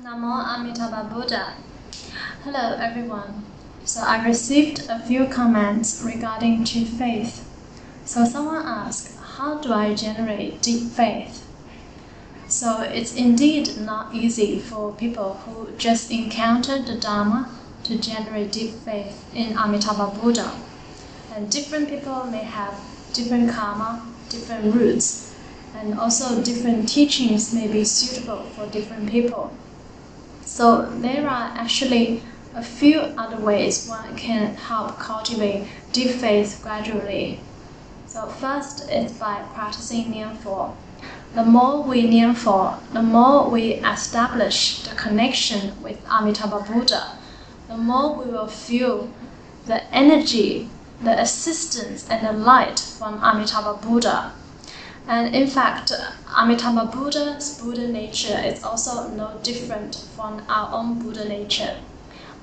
Namo Amituofo Buddha. Hello everyone. So I received a few comments regarding deep faith. So someone asked, how do I generate deep faith? So it's indeed not easy for people who just encountered the Dharma to generate deep faith in Amitabha Buddha. And different people may have different karma, different roots, and also different teachings may be suitable for different people. So there are actually a few other ways one can help cultivate deep faith gradually. So first is by practicing Nianfo. The more we Nianfo, the more we establish the connection with Amitabha Buddha, the more we will feel the energy, the assistance and the light from Amitabha Buddha. And in fact, Amitabha Buddha's Buddha nature is also no different from our own Buddha nature.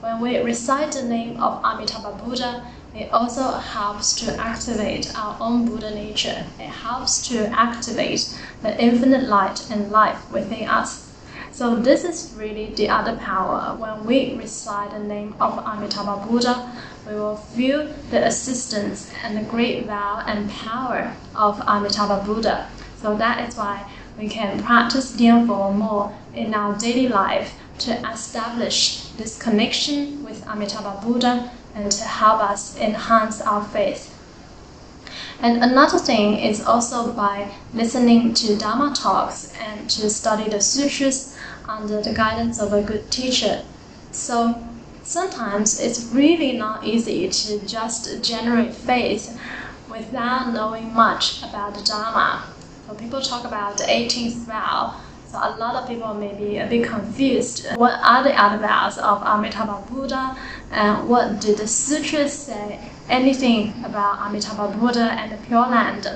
When we recite the name of Amitabha Buddha, it also helps to activate our own Buddha nature. It helps to activate the infinite light and life within us. So this is really the other power. When we recite the name of Amitabha Buddha, we will feel the assistance and the great vow and power of Amitabha Buddha. So that is why we can practice Nianfo more in our daily life to establish this connection with Amitabha Buddha and to help us enhance our faith. And another thing is also by listening to Dharma talks and to study the sutras under the guidance of a good teacher. So sometimes it's really not easy to just generate faith without knowing much about the Dharma. So people talk about the 18th vow. So a lot of people may be a bit confused. What are the other vows of Amitabha Buddha? And what did the sutras say? Anything about Amitabha Buddha and the Pure Land?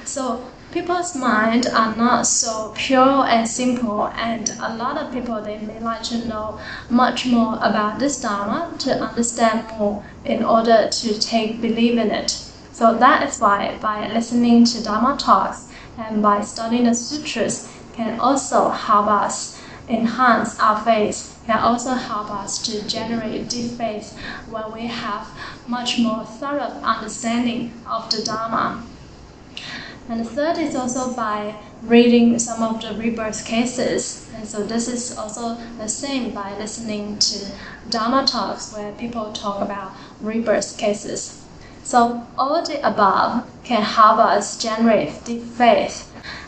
So people's minds are not so pure and simple, and a lot of people, they may like to know much more about this Dharma to understand more in order to take belief in it. So that is why by listening to Dharma talks and by studying the sutras can also help us enhance our faith, can also help us to generate deep faith when we have much more thorough understanding of the Dharma. And the third is also by reading some of the rebirth cases. And so this is also the same by listening to Dharma talks where people talk about rebirth cases. So all the above can help us generate deep faith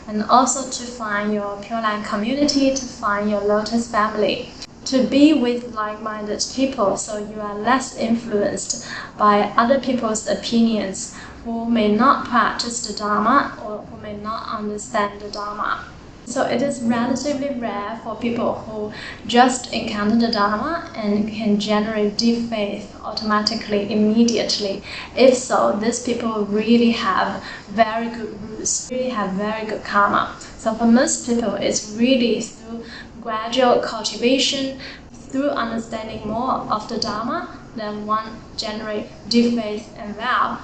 and also to find your Pure Land community, to find your Lotus family, to be with like-minded people so you are less influenced by other people's opinions who may not practice the Dharma or who may not understand the Dharma. So it is relatively rare for people who just encounter the Dharma and can generate deep faith automatically, immediately. If so, these people really have very good roots, really have very good karma. So for most people, it's really through gradual cultivation, through understanding more of the Dharma, then one generate deep faith and vow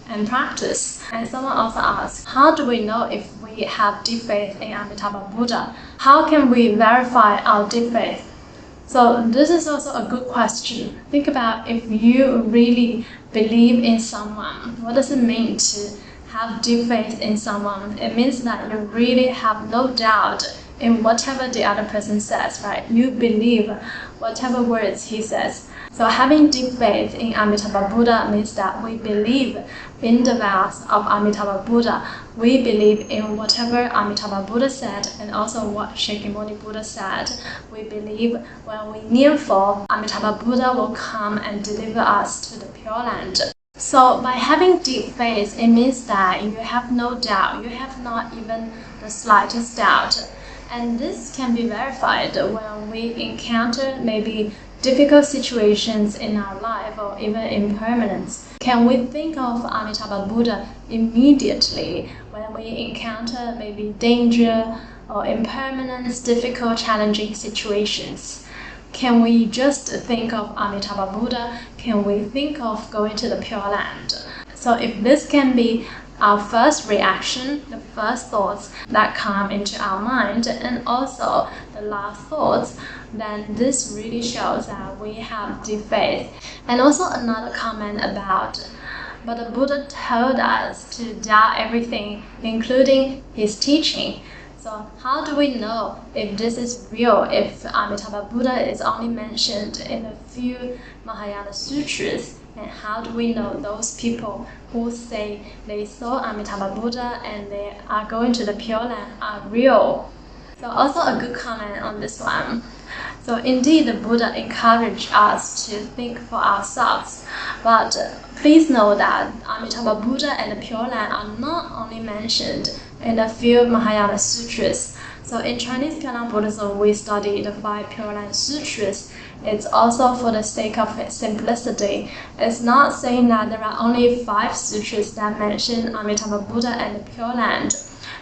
and practice. And someone also asked, how do we know if we have deep faith in Amitabha Buddha? How can we verify our deep faith? So this is also a good question. Think about if you really believe in someone. What does it mean to have deep faith in someone? It means that you really have no doubt in whatever the other person says, right? You believe whatever words he says. So having deep faith in Amitabha Buddha means that we believe in the vows of Amitabha Buddha. We believe in whatever Amitabha Buddha said and also what Shakyamuni Buddha said. We believe when we Nianfo, Amitabha Buddha will come and deliver us to the Pure Land. So by having deep faith, it means that you have no doubt, you have not even the slightest doubt. And this can be verified when we encounter maybe difficult situations in our life or even impermanence. Can we think of Amitabha Buddha immediately when we encounter maybe danger or impermanence, difficult, challenging situations? Can we just think of Amitabha Buddha? Can we think of going to the Pure Land? So if this can be our first reaction, the first thoughts that come into our mind, and also the last thoughts, then this really shows that we have deep faith. And also another comment about, but the Buddha told us to doubt everything, including his teaching. So how do we know if this is real, if Amitabha Buddha is only mentioned in a few Mahayana sutras? And how do we know those people who say they saw Amitabha Buddha and they are going to the Pure Land are real? So also a good comment on this one. So indeed, the Buddha encouraged us to think for ourselves. But please know that Amitabha Buddha and the Pure Land are not only mentioned in a few Mahayana sutras. So in Chinese Pure Land Buddhism, we study the 5 Pure Land sutras. It's also for the sake of simplicity. It's not saying that there are only 5 sutras that mention Amitabha Buddha and the Pure Land.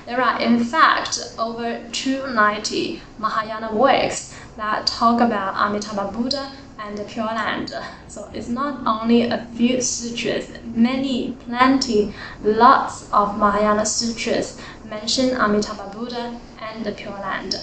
There are in fact over 290 Mahayana works that talk about Amitabha Buddha and the Pure Land. So it's not only a few sutras, plenty, lots of Mahayana sutras mention Amitabha Buddha and the Pure Land.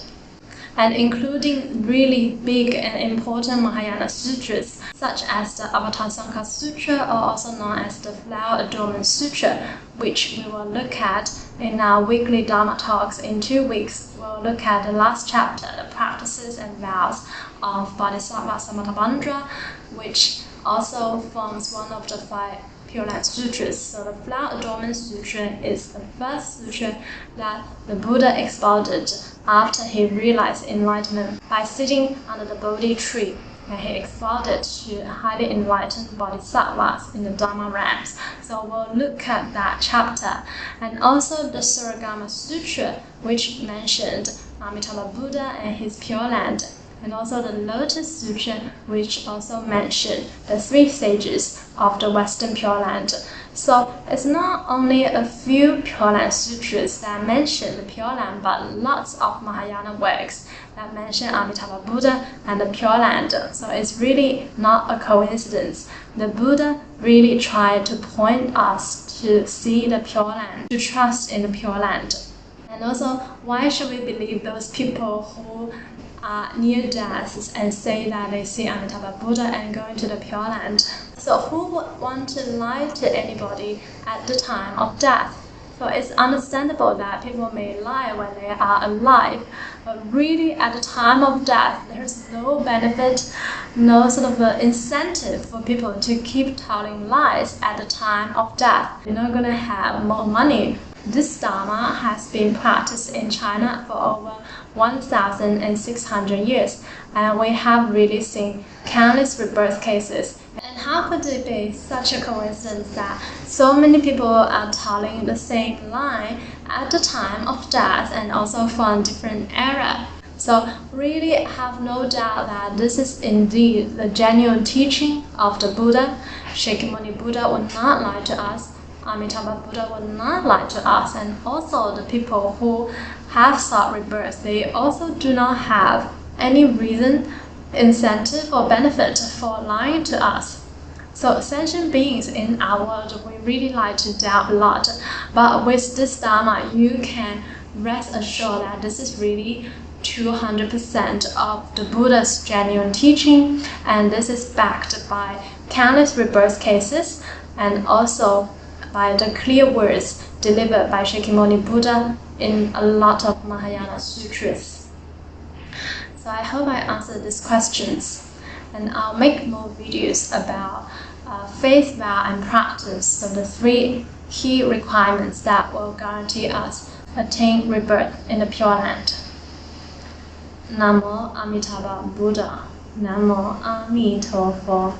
And including really big and important Mahayana sutras, such as the Avatamsaka Sutra, or also known as the Flower Adornment Sutra, which we will look at in our weekly Dharma talks in 2 weeks. We'll look at the last chapter, the practices and vows of Bodhisattva Samattabandra, which also forms one of the 5 Pure Land Sutras. So the Flower Adornment Sutra is the first sutra that the Buddha expounded after he realized enlightenment by sitting under the Bodhi tree, and he expounded to highly enlightened bodhisattvas in the Dharma realms. So we'll look at that chapter. And also the Suragama Sutra, which mentioned Amitabha Buddha and his Pure Land. And also the Lotus Sutra, which also mentioned the 3 sages of the Western Pure Land. So it's not only a few Pure Land sutras that mention the Pure Land, but lots of Mahayana works that mention Amitabha Buddha and the Pure Land. So it's really not a coincidence. The Buddha really tried to point us to see the Pure Land, to trust in the Pure Land. And also, why should we believe those people who are near death and say that they see Amitabha Buddha and go into the Pure Land? So who would want to lie to anybody at the time of death? So it's understandable that people may lie when they are alive, but really at the time of death, there's no benefit, no sort of incentive for people to keep telling lies at the time of death. You're not going to have more money. This Dharma has been practiced in China for over 1,600 years, and we have really seen countless rebirth cases. And how could it be such a coincidence that so many people are telling the same lie at the time of death and also from different era? So really have no doubt that this is indeed the genuine teaching of the Buddha. Shakyamuni Buddha would not lie to us. Amitabha Buddha would not lie to us, and also the people who have sought rebirth, they also do not have any reason, incentive or benefit for lying to us. So sentient beings in our world, we really like to doubt a lot, but with this Dharma, you can rest assured that this is really 200% of the Buddha's genuine teaching, and this is backed by countless rebirth cases and also by the clear words delivered by Shakyamuni Buddha in a lot of Mahayana sutras. So I hope I answered these questions, and I'll make more videos about faith, vow, and practice, so the 3 key requirements that will guarantee us attain rebirth in the Pure Land. Namo Amituofo Buddha. Namo Amituofo.